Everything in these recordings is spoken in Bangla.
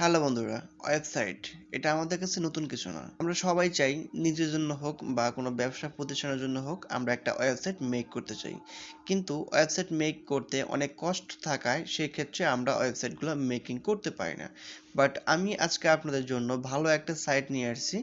হ্যালো বন্ধুরা, ওয়েবসাইট এটা আমাদের কাছে নতুন কিছু না। আমরা সবাই চাই নিজের জন্য হোক বা কোনো ব্যবসা প্রতিষ্ঠানের জন্য হোক আমরা একটা ওয়েবসাইট মেক করতে চাই। কিন্তু ওয়েবসাইট মেক করতে অনেক কষ্ট থাকায় সেক্ষেত্রে আমরা ওয়েবসাইটগুলো মেকিং করতে পারি না। বাট আমি আজকে আপনাদের জন্য ভালো একটা সাইট নিয়ে আসছি।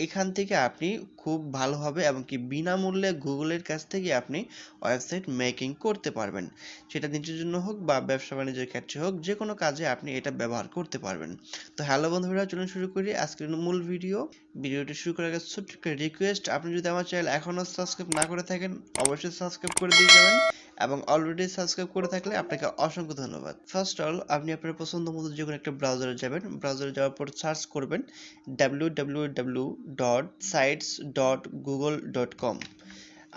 এখান থেকে আপনি খুব ভালোভাবে এবং কি বিনামূল্যে গুগলের কাছ থেকে আপনি ওয়েবসাইট মেকিং করতে পারবেন। সেটা নিজের জন্য হোক বা ব্যবসা বাণিজ্যের ক্ষেত্রে হোক যে কোনো কাজে আপনি এটা ব্যবহার করতে পারবেন। তো হ্যালো বন্ধুরা, চলুন শুরু করি আজকের মূল ভিডিওটি শুরু করার আগে ছোট্ট একটা রিকোয়েস্ট, আপনি যদি আমার চ্যানেল এখনো সাবস্ক্রাইব না করে থাকেন অবশ্যই সাবস্ক্রাইব করে দিয়ে যাবেন, এবং অলরেডি সাবস্ক্রাইব করে থাকলে আপনাকে অসংখ্য ধন্যবাদ। ফার্স্ট অল আপনি আপনার পছন্দ মতো যে কোনো একটা ব্রাউজারে যাবেন, ব্রাউজারে যাওয়ার পর সার্চ করবেন www.sites.google.com।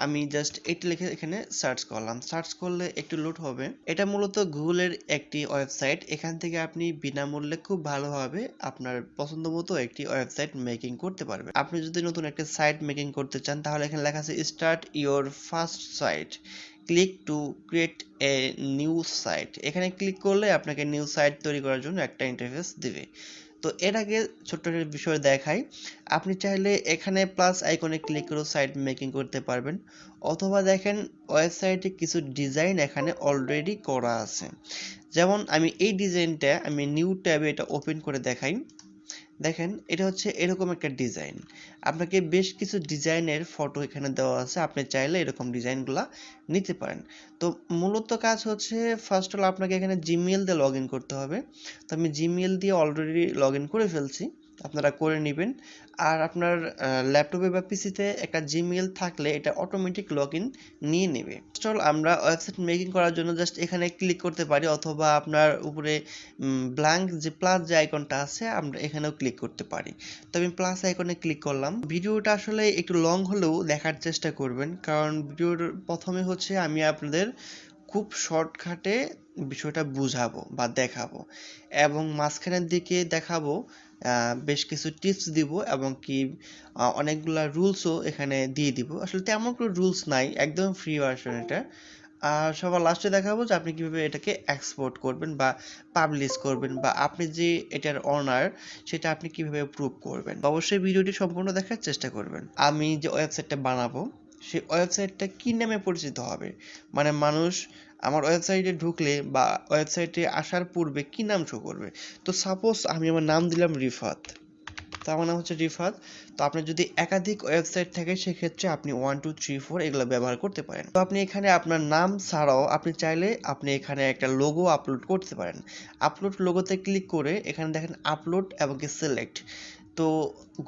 আমি জাস্ট এটা লিখে এখানে সার্চ করলাম, সার্চ করলে একটু লোড হবে। এটা মূলত গুগলের একটি ওয়েবসাইট, এখান থেকে আপনি বিনামূল্যে খুব ভালোভাবে আপনার পছন্দ মতো একটি ওয়েবসাইট মেকিং করতে পারবেন। আপনি যদি নতুন একটা সাইট মেকিং করতে চান তাহলে এখানে লেখা আছে start your first site, click to create a new site. এখানে ক্লিক করলে আপনাকে নিউ সাইট তৈরি করার জন্য একটা ইন্টারফেস দিবে। তো এর আগে ছোট্ট একটা বিষয় দেখাই, আপনি চাইলে এখানে প্লাস আইকনে ক্লিক করে সাইট মেকিং করতে পারবেন, অথবা দেখেন ওয়েবসাইটে কিছু ডিজাইন এখানে অলরেডি করা আছে। যেমন আমি এই ডিজাইনটা আমি নিউ ট্যাবে এটা ওপেন করে দেখাই। দেখেন এটা হচ্ছে এরকম একটা ডিজাইন, আপনাকে বেশ কিছু ডিজাইনের ফটো এখানে দেওয়া আছে, আপনি চাইলে এরকম ডিজাইনগুলা নিতে পারেন। তো মূলত কাজ হচ্ছে ফার্স্ট অল আপনাকে এখানে জিমেইল দিয়ে লগ ইন করতে হবে। তো আমি জিমেইল দিয়ে অলরেডি লগ ইন করে ফেলছি, আপনারা করে নেবেন। আর আপনার ল্যাপটপে বা পিসিতে একটা জিমেইল থাকলে এটা অটোমেটিক লগ ইন নিয়ে নেবে। ফার্স্ট অল আমরা ওয়েবসাইট মেকিং করার জন্য জাস্ট এখানে ক্লিক করতে পারি, অথবা আপনার উপরে ব্ল্যাঙ্ক যে প্লাস যে আইকনটা আছে আমরা এখানেও ক্লিক করতে পারি। তো আমি প্লাস আইকনে ক্লিক করলাম। ভিডিওটা আসলে একটু লং হলেও দেখার চেষ্টা করবেন, কারণ ভিডিওর প্রথমে হচ্ছে আমি আপনাদের খুব শর্টকাটে বিষয়টা বুঝাবো বা দেখাবো, এবং মাঝখানের দিকে দেখাবো বেশ কিছু টিপস দিব, এবং কি অনেকগুলা রুলসও এখানে দিয়ে দিব। আসলে তেমন কোনো রুলস নাই, একদম ফ্রি ভার্সন এটা। আর সবার লাস্টে দেখাবো যে আপনি কিভাবে এটাকে এক্সপোর্ট করবেন বা পাবলিশ করবেন, বা আপনি যে এটার অনার সেটা আপনি কিভাবে প্রুভ করবেন। অবশ্যই ভিডিওটি সম্পূর্ণ দেখার চেষ্টা করবেন। আমি যে ওয়েবসাইটটা বানাবো সেই ওয়েবসাইটটা কি নামে পরিচিত হবে, মানে মানুষ আমার ওয়েবসাইটে ঢুকলে বা ওয়েবসাইটে আসার পূর্বে কি নাম শো করবে। তো সাপোজ আমি আমার নাম দিলাম রিফাত, তো আমার নাম হচ্ছে রিফাত। তো আপনার যদি একাধিক ওয়েবসাইট থাকে সেক্ষেত্রে আপনি 1 2 3 4 এগুলো ব্যবহার করতে পারেন। তো আপনি এখানে আপনার নাম ছাড়াও আপনি চাইলে আপনি এখানে একটা লোগো আপলোড করতে পারেন। আপলোড লোগোতে ক্লিক করে এখানে দেখেন আপলোড এবং কি সিলেক্ট। তো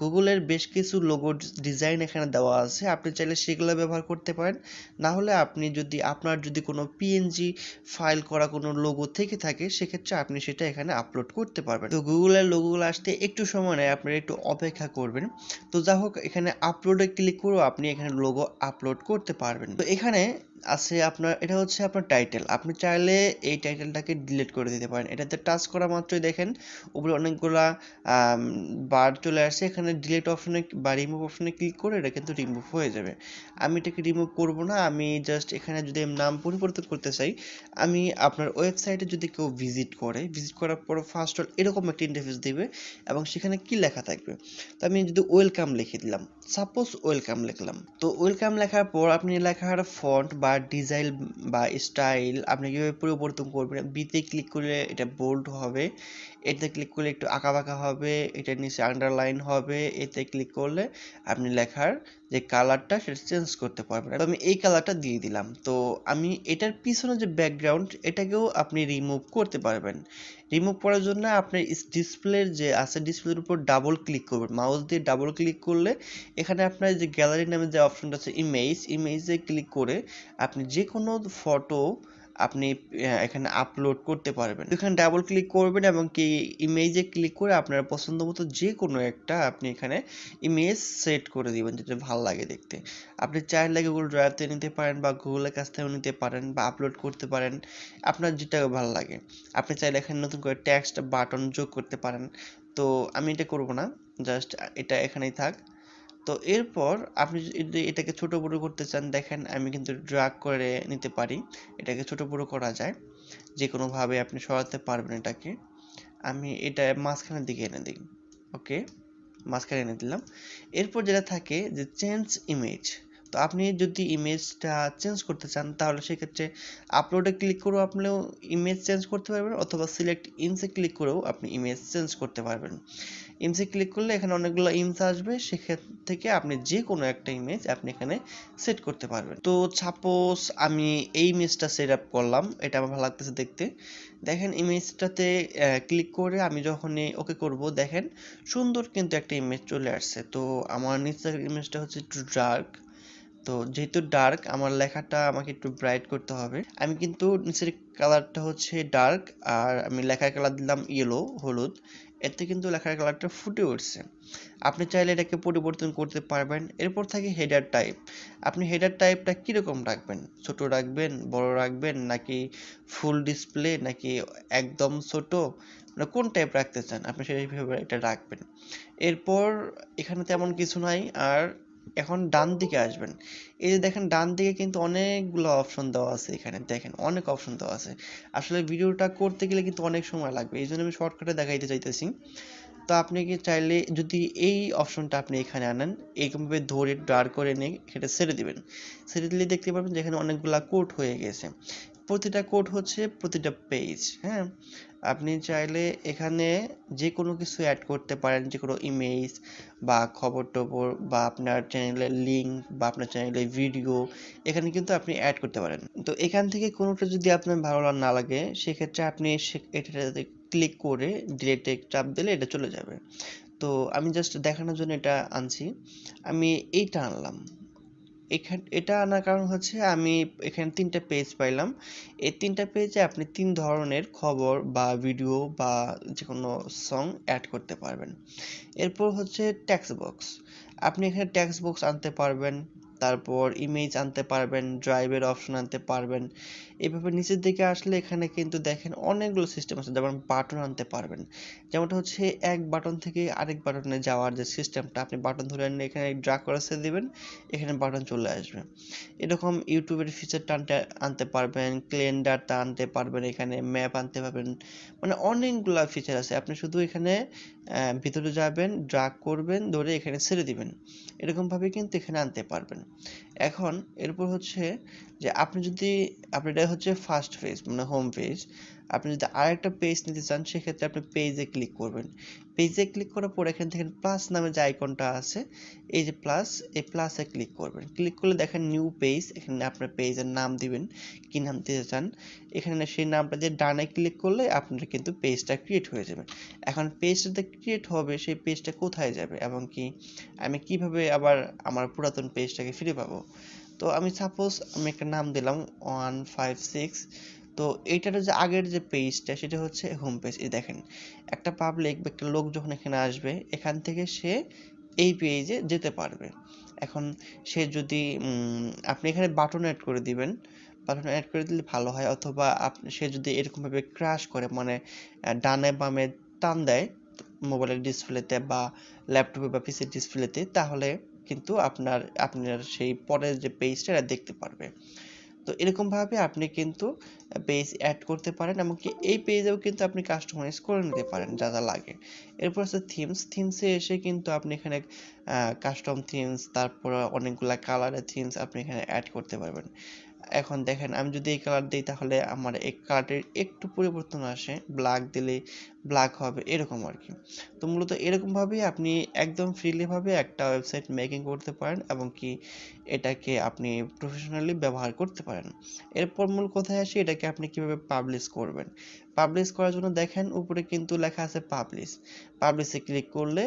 গুগলের বেশ কিছু লোগো ডিজাইন এখানে দেওয়া আছে, আপনি চাইলে সেগুলো ব্যবহার করতে পারেন। না হলে আপনি যদি আপনার যদি কোনো পিএনজি ফাইল করা কোনো লোগো থেকে থাকে সেক্ষেত্রে আপনি সেটা এখানে আপলোড করতে পারবেন। তো গুগলের লোগোগুলো আসতে একটু সময় নেয়, আপনারা একটু অপেক্ষা করবেন। তো যা হোক এখানে আপলোডে ক্লিক করেও আপনি এখানে লোগো আপলোড করতে পারবেন। তো এখানে আছে আপনার, এটা হচ্ছে আপনার টাইটেল, আপনি চাইলে এই টাইটেলটাকে ডিলিট করে দিতে পারেন। এটাতে টাচ করা মাত্রই দেখেন উপরে অনেকগুলা বার চলে আসছে, এখানে ডিলিট অপশনে বা রিমুভ অপশনে ক্লিক করে এটা কিন্তু রিমুভ হয়ে যাবে। আমি এটাকে রিমুভ করব না, আমি জাস্ট এখানে যদি আমি নাম পরিবর্তন করতে চাই, আমি আপনার ওয়েবসাইটে যদি কেউ ভিজিট করার পর ফার্স্ট অল এরকম একটা ইন্টারফেস দিবে, এবং সেখানে কি লেখা থাকবে। তো আমি যদি ওয়েলকাম লিখে দিলাম, সাপোজ ওয়েলকাম লিখলাম, তো ওয়েলকাম লেখার পর আপনি লেখার ফন্ট বা ডিজাইন বা স্টাইল আপনি কিভাবে পরিবর্তন করবেন। বিতে ক্লিক করলে এটা বোল্ড হবে, এতে ক্লিক করলে একটু আঁকাবাঁকা হবে, এটার নিচে আন্ডারলাইন হবে, এতে ক্লিক করলে আপনি লেখার যে কালারটা সেটা চেঞ্জ করতে পারবেন। তো আমি এই কালারটা দিয়ে দিলাম। তো আমি এটার পিছনে যে ব্যাকগ্রাউন্ড এটাকেও আপনি রিমুভ করতে পারবেন। রিমুভ করার জন্য আপনার ডিসপ্লের যে আছে ডিসপ্লের উপর ডাবল ক্লিক করবেন, মাউস দিয়ে ডাবল ক্লিক করলে এখানে আপনার যে গ্যালারি নামে যে অপশনটা আছে ইমেজে ক্লিক করে আপনি যে কোনো ফটো আপনি এখানে আপলোড করতে পারবেন। এখানে ডাবল ক্লিক করবেন এবং কি ইমেজে ক্লিক করে আপনার পছন্দ মতো যে কোনো একটা আপনি এখানে ইমেজ সেট করে দিবেন যেটা ভালো লাগে দেখতে। আপনি চাইলে গুগল ড্রাইভ থেকে নিতে পারেন বা গুগলের কাছ থেকেও নিতে পারেন বা আপলোড করতে পারেন, আপনার যেটা ভালো লাগে। আপনি চাইলে এখানে নতুন করে টেক্সট বাটন যোগ করতে পারেন। তো আমি এটা করব না, জাস্ট এটা এখানেই থাক। তো এরপর আপনি যদি এটাকে ছোট বড় করতে চান, দেখেন আমি কিন্তু ড্র্যাগ করে নিতে পারি, এটাকে ছোট বড় করা যায়, যে কোনো ভাবে আপনি সরাতে পারবেন এটাকে। আমি এটা মাঝখানের দিকে এনে দিই। ওকে, মাঝখানে এনে দিলাম। এরপর যেটা থাকে যে চেঞ্জ ইমেজ। তো আপনি যদি ইমেজটা চেঞ্জ করতে চান তাহলে সেক্ষেত্রে আপলোডে ক্লিক করেও আপনিও ইমেজ চেঞ্জ করতে পারবেন, অথবা সিলেক্ট ইমসে ক্লিক করেও আপনি ইমেজ চেঞ্জ করতে পারবেন। ইমসে ক্লিক করলে এখানে অনেকগুলো ইমস আসবে, সেক্ষেত্রে থেকে আপনি যে কোনো একটা ইমেজ আপনি এখানে সেট করতে পারবেন। তো সাপোজ আমি এই ইমেজটা সেট আপ করলাম, এটা আমার ভালো লাগতেছে দেখতে। দেখেন ইমেজটাতে ক্লিক করে আমি যখনই ওকে করব, দেখেন সুন্দর কিন্তু একটা ইমেজ চলে আসছে। তো আমার নিচের ইমেজটা হচ্ছে একটু ডার্ক। তো যেহেতু ডার্ক, আমার লেখাটা আমাকে একটু ব্রাইট করতে হবে। আমি কিন্তু নিচের কালারটা হচ্ছে ডার্ক, আর আমি লেখার কালার দিলাম ইয়েলো, হলুদ। এতে কিন্তু লেখার কালারটা ফুটে উঠছে। আপনি চাইলে এটাকে পরিবর্তন করতে পারবেন। এরপর থাকে হেডার টাইপ। আপনি হেডার টাইপটা কিরকম রাখবেন? ছোট রাখবেন, বড় রাখবেন, নাকি ফুল ডিসপ্লে, নাকি একদম ছোট, মানে কোন টাইপ রাখতে চান আপনি সেইভাবে এটা রাখবেন। এরপর এখানে তেমন কিছু নাই। আর এখন ডান দিকে আসবেন। এই যে দেখেন ডান দিকে কিন্তু অনেকগুলো অপশন দেওয়া আছে, এখানে দেখেন অনেক অপশন দেওয়া আছে। আসলে ভিডিওটা করতে গেলে কিন্তু অনেক সময় লাগবে, এই জন্য আমি শর্টকাটে দেখাইতে চাইতেছি। তো আপনি কি চাইলে যদি এই অপশনটা আপনি এখানে আনেন, এইভাবে ধরে ড্রাগ করে নিয়ে সেটা ছেড়ে দিবেন। ছেড়ে দিলে দেখতে পাবেন যে এখানে অনেকগুলা কোড হয়ে গেছে। প্রতিটা কোড হচ্ছে প্রতিটা পেজ। হ্যাঁ, আপনি চাইলে এখানে যে কোনো কিছু অ্যাড করতে পারেন, যে কোনো ইমেজ বা খবর টবর বা আপনার চ্যানেলের লিঙ্ক বা আপনার চ্যানেলের ভিডিও, এখানে কিন্তু আপনি অ্যাড করতে পারেন। তো এখান থেকে কোনোটা যদি আপনার ভালো না লাগে, সেক্ষেত্রে আপনি এটাতে ক্লিক করে ডিলেটে চাপ দিলে এটা চলে যাবে। তো আমি জাস্ট দেখানোর জন্য এটা আনছি। আমি এইটা আনলাম। এটা আনার কারণ হচ্ছে আমি এখানে ৩ টা পেজ পাইলাম। এই ৩ টা পেজে আপনি ৩ ধরনের খবর বা ভিডিও বা যেকোনো সং এড করতে পারবেন। এরপর হচ্ছে টেক্সট বক্স। আপনি এখানে টেক্সট বক্স আনতে পারবেন, তারপর ইমেজ আনতে পারবেন, ড্রাইভের অপশন আনতে পারবেন। এভাবে নিচের দিকে আসলে এখানে কিন্তু দেখেন অনেকগুলো সিস্টেম আছে, যেমন বাটন আনতে পারবেন। যেমনটা হচ্ছে এক বাটন থেকে আরেক বাটনে যাওয়ার যে সিস্টেমটা, আপনি বাটন ধরে এনে এখানে ড্র্যাগ করে ছেড়ে দিবেন, এখানে বাটন চলে আসবে। এরকম ইউটিউবের ফিচারটা আনতে পারবেন, ক্যালেন্ডারটা আনতে পারবেন, এখানে ম্যাপ আনতে পারবেন। মানে অনেকগুলা ফিচার আছে। আপনি শুধু এখানে ভিতরে যাবেন, ড্র্যাগ করবেন, ধরে এখানে ছেড়ে দিবেন। এরকমভাবে কিন্তু এখানে আনতে পারবেন। এখন এরপর হচ্ছে যে আপনি যদি, আপনার এটা হচ্ছে ফার্স্ট পেজ মানে হোম পেজ। আপনি যদি আরেকটা পেজ নিতে চান, সেক্ষেত্রে আপনি পেজে ক্লিক করবেন। পেজে ক্লিক করার পর এখান থেকে প্লাস নামে যে আইকনটা আছে, এই যে প্লাস, এই প্লাসে ক্লিক করবেন। ক্লিক করলে দেখেন নিউ পেজ, এখানে আপনার পেজের নাম দিবেন, কি নাম দিতে চান। এখানে সেই নামটা দিয়ে ডানে ক্লিক করলে আপনার কিন্তু পেজটা ক্রিয়েট হয়ে যাবে। এখন পেজটা ক্রিয়েট হবে, সেই পেজটা কোথায় যাবে এবং কি আমি কিভাবে আবার আমার পুরাতন পেজটাকে ফিরে পাবো। তো আমি সাপোজ আমি একটা নাম দিলাম 156। তো এইটার যে আগের যে পেজটা সেটা হচ্ছে হোম পেজ। এই দেখেন একটা পাবলিক বা একটা লোক যখন এখানে আসবে, এখান থেকে সে এই পেজে যেতে পারবে। এখন সে যদি আপনি এখানে বাটন অ্যাড করে দিবেন, বাটন অ্যাড করে দিলে ভালো হয়। অথবা সে যদি এরকমভাবে ক্রাশ করে, মানে ডানে বামে টান দেয় মোবাইলের ডিসপ্লেতে বা ল্যাপটপে বা পিসির ডিসপ্লেতে, তাহলে কিন্তু আপনার সেই পরের যে পেজটা এটা দেখতে পারবে। তো এরকম ভাবে আপনি কিন্তু পেজ অ্যাড করতে পারেন, এমনকি এই পেজেও কিন্তু আপনি কাস্টমাইজ করে নিতে পারেন যা যা লাগে। এরপর আছে থিমসে এসে কিন্তু আপনি এখানে কাস্টম থিমস, তারপর অনেকগুলা কালারের থিমস আপনি এখানে অ্যাড করতে পারবেন। এখন দেখেন আমি যদি এই কালার দিই, তাহলে আমার এই কালারের একটু পরিবর্তন আসে, ব্ল্যাক দিলে ব্ল্যাক হবে, এরকম আর কি। তো মূলত এরকম ভাবেই আপনি একদম ফ্রিলি ভাবে একটা ওয়েবসাইট মেকিং করতে পারেন, এবং কি এটাকে আপনি প্রফেশনালি ব্যবহার করতে পারেন। এরপর মূল কথায় আসি, এটাকে আপনি কিভাবে পাবলিশ করবেন। পাবলিশ করার জন্য দেখেন উপরে কিন্তু লেখা আছে পাবলিশ। পাবলিশে ক্লিক করলে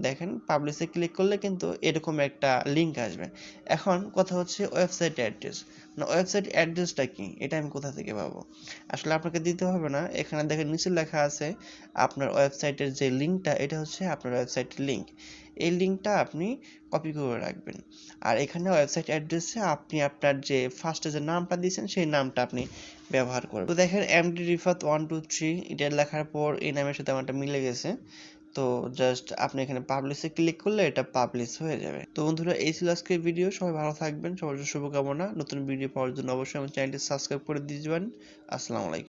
দেখেন, পাবলিশে ক্লিক করলে কিন্তু এরকম একটা লিঙ্ক আসবে। এখন কথা হচ্ছে ওয়েবসাইট অ্যাড্রেস। না, ওয়েবসাইট অ্যাড্রেসটা কি, এটা আমি কোথা থেকে পাবো? আসলে আপনাকে দিতে হবে না, এখানে দেখেন নিচে লেখা আছে আপনার ওয়েবসাইটের যে লিঙ্কটা, এটা হচ্ছে আপনার ওয়েবসাইটের লিঙ্ক। এই লিঙ্কটা আপনি কপি করে রাখবেন। আর এখানে ওয়েবসাইট অ্যাড্রেসে আপনি আপনার যে ফার্স্টে যে নামটা দিয়েছেন সেই নামটা আপনি ব্যবহার করবেন। তো দেখেন এমডি রিফাত 123 এটা লেখার পর এই নামের সাথে আমারটা মিলে গেছে। তো জাস্ট আপনি এখানে পাবলিশে ক্লিক করলে এটা পাবলিশ হয়ে যাবে। তো বন্ধুরা, এই ছিল আজকের ভিডিও। সবাই ভালো থাকবেন, সবার জন্য শুভকামনা। নতুন ভিডিও পাওয়ার জন্য অবশ্যই আমার চ্যানেলটি সাবস্ক্রাইব করে দিয়ে যাবেন। আসসালামু আলাইকুম।